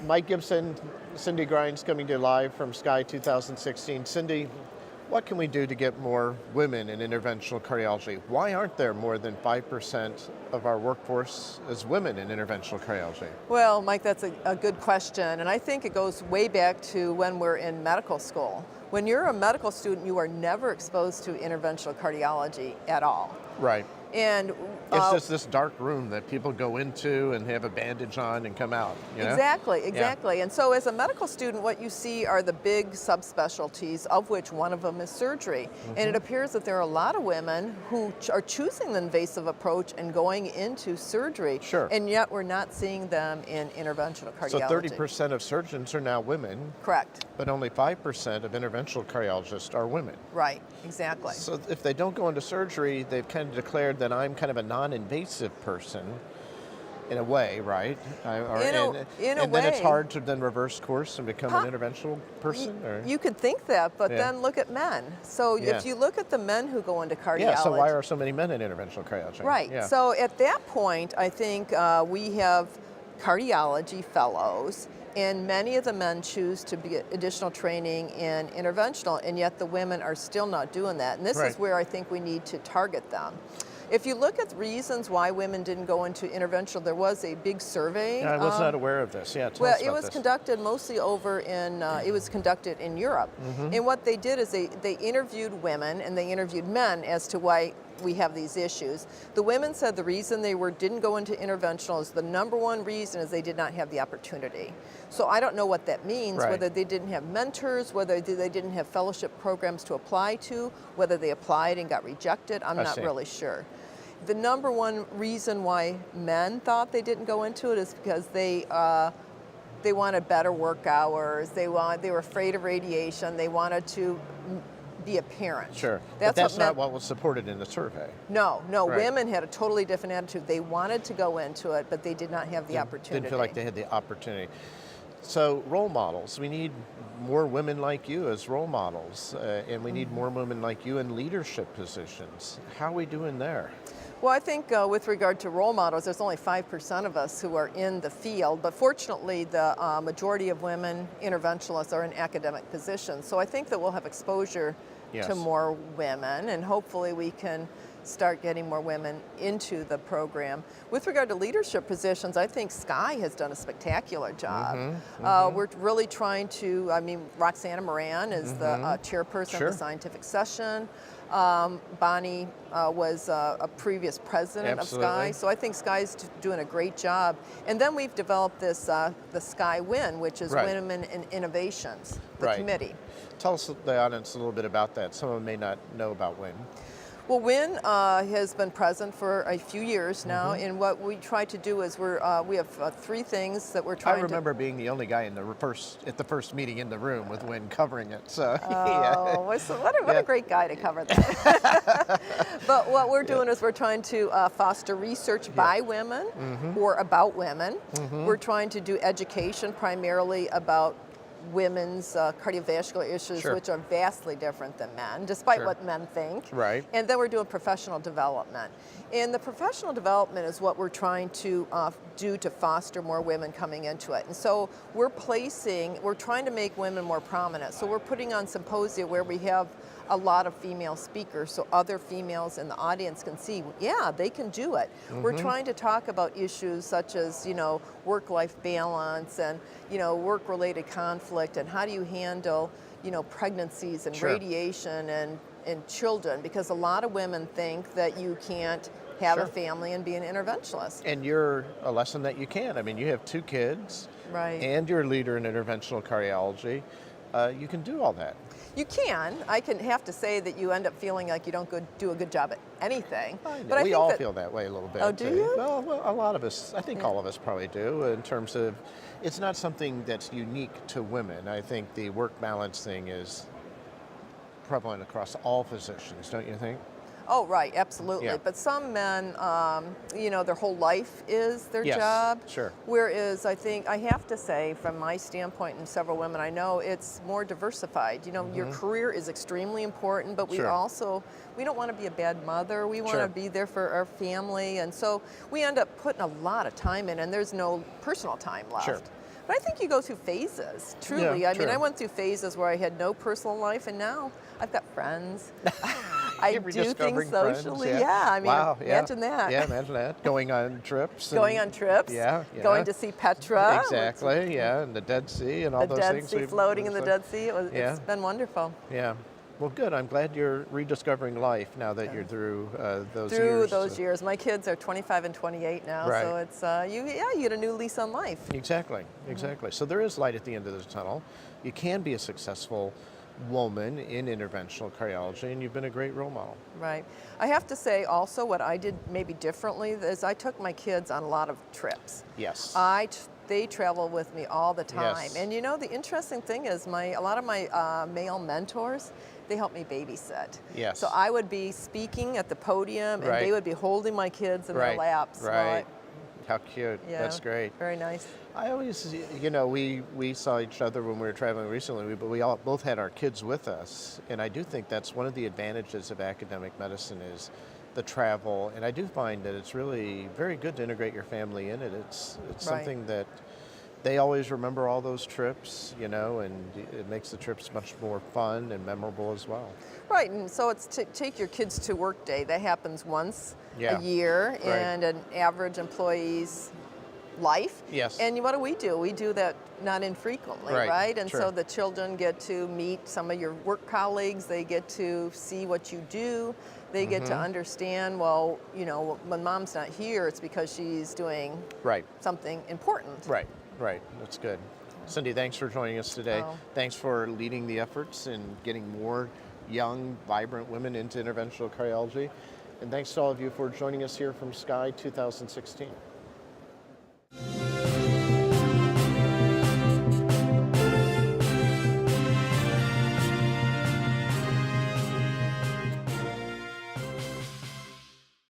Mike Gibson, Cindy Grines coming to you live from SCAI 2016. Cindy, what can we do to get more women in interventional cardiology? Why aren't there more than 5% of our workforce as women in interventional cardiology? Well, Mike, that's a good question, and I think it goes way back to when we're in medical school. When you're a medical student, you are never exposed to interventional cardiology at all. Right. And it's just this dark room that people go into and have a bandage on and come out. You know? Exactly. Yeah. And so as a medical student, what you see are the big subspecialties, of which one of them is surgery. And it appears that there are a lot of women who are choosing the invasive approach and going into surgery. Sure. And yet we're not seeing them in interventional cardiology. So 30% of surgeons are now women. Correct. But only 5% of interventional cardiologists are women. Right, exactly. So if they don't go into surgery, they've kind of declared that I'm kind of a non-invasive person, in a way, right? In a way. Then it's hard to then reverse course and become an interventional person? You could think that, but then look at men. So if you look at the men who go into cardiology. Yeah, so why are so many men in interventional cardiology? Right, so at that point, I think we have cardiology fellows, and many of the men choose to get additional training in interventional, and yet the women are still not doing that. And this is where I think we need to target them. If you look at the reasons why women didn't go into interventional, there was a big survey. I was not aware of this. Yeah, tell us about it was this. conducted mostly over in, it was conducted in Europe. And what they did is they interviewed women and they interviewed men as to why we have these issues. The women said the reason they didn't go into interventional is the number one reason is they did not have the opportunity. So I don't know what that means, whether they didn't have mentors, whether they didn't have fellowship programs to apply to, whether they applied and got rejected, I'm not really sure. The number one reason why men thought they didn't go into it is because they wanted better work hours, they were afraid of radiation, they wanted to be a parent. Sure, but that's not what was supported in the survey. No, women had a totally different attitude. They wanted to go into it, but they did not have the opportunity. Didn't feel like they had the opportunity. So role models, we need more women like you as role models, and we need more women like you in leadership positions. How are we doing there? Well, I think with regard to role models, there's only 5% of us who are in the field, but fortunately the majority of women interventionalists are in academic positions. So I think that we'll have exposure to more women, and hopefully we can start getting more women into the program. With regard to leadership positions, I think SCAI has done a spectacular job. We're really trying to, Roxana Moran is the chairperson of the scientific session. Bonnie was a previous president of SCAI, so I think SCAI's doing a great job. And then we've developed this, the SCAI-WIN, which is Women in Innovations, the committee. Tell us, the audience, a little bit about that. Some of them may not know about WIN. Well, WIN has been present for a few years now, and what we try to do is we have 3 things that we're trying to... I remember being the only guy at the first meeting in the room with WIN covering it. So what a great guy to cover that. But what we're doing is we're trying to foster research by women or about women. We're trying to do education primarily about women's cardiovascular issues, which are vastly different than men, despite what men think. Right. And then we're doing professional development. And the professional development is what we're trying to do to foster more women coming into it. And so we're trying to make women more prominent. So we're putting on symposia where we have a lot of female speakers so other females in the audience can see, yeah, they can do it. We're trying to talk about issues such as, work-life balance and, work-related conflict and how do you handle, pregnancies and radiation and children, because a lot of women think that you can't have a family and be an interventionalist. And you're a lesson that you can. You have 2 kids, and you're a leader in interventional cardiology. You can do all that. You can. I can have to say that you end up feeling like you don't do a good job at anything. But we all feel that way a little bit. Oh, do you? Well, a lot of us, I think all of us probably do, in terms of, it's not something that's unique to women. I think the work balance thing is prevalent across all physicians, don't you think? Oh, right, absolutely. Yeah. But some men, their whole life is their job. Sure. Whereas I think, I have to say, from my standpoint and several women I know, it's more diversified. Your career is extremely important, but we don't want to be a bad mother. We want to be there for our family. And so we end up putting a lot of time in, and there's no personal time left. But I think you go through phases, truly. Yeah, I mean, true. I went through phases where I had no personal life, and now I've got friends. I You're do rediscovering things friends, socially. yeah. Yeah, I mean, Wow, yeah. imagine that. Yeah, imagine that. Going on trips. Going on trips, Yeah, going to see Petra. Exactly, yeah, and the Dead Sea and all The those Dead things. Sea, floating in the Dead Sea. Yeah. It's been wonderful. Yeah. Well, good. I'm glad you're rediscovering life now that you're through those years. Through those years. My kids are 25 and 28 now, Right. so it's, you get a new lease on life. Exactly, exactly. So there is light at the end of the tunnel. You can be a successful woman in interventional cardiology, and you've been a great role model. Right. I have to say also what I did maybe differently is I took my kids on a lot of trips. Yes. They travel with me all the time. Yes. And you know, the interesting thing is a lot of my male mentors, they help me babysit. Yes. So I would be speaking at the podium and Right. they would be holding my kids in their laps. Right. How cute. Yeah, That's great. Very nice. I always, we saw each other when we were traveling recently, but we all both had our kids with us. And I do think that's one of the advantages of academic medicine is the travel. And I do find that it's really very good to integrate your family in it. It's Right. something that they always remember all those trips, and it makes the trips much more fun and memorable as well. Right, and so it's take your kids to work day. That happens once Yeah. a year Right. in an average employee's life. Yes. And what do? We do that not infrequently, Right, right? And sure. so the children get to meet some of your work colleagues. They get to see what you do. They get to understand, well, when mom's not here, it's because she's doing Right. something important. Right. Right. That's good. Cindy, thanks for joining us today. Oh. Thanks for leading the efforts in getting more young, vibrant women into interventional cardiology. And thanks to all of you for joining us here from SCAI 2016.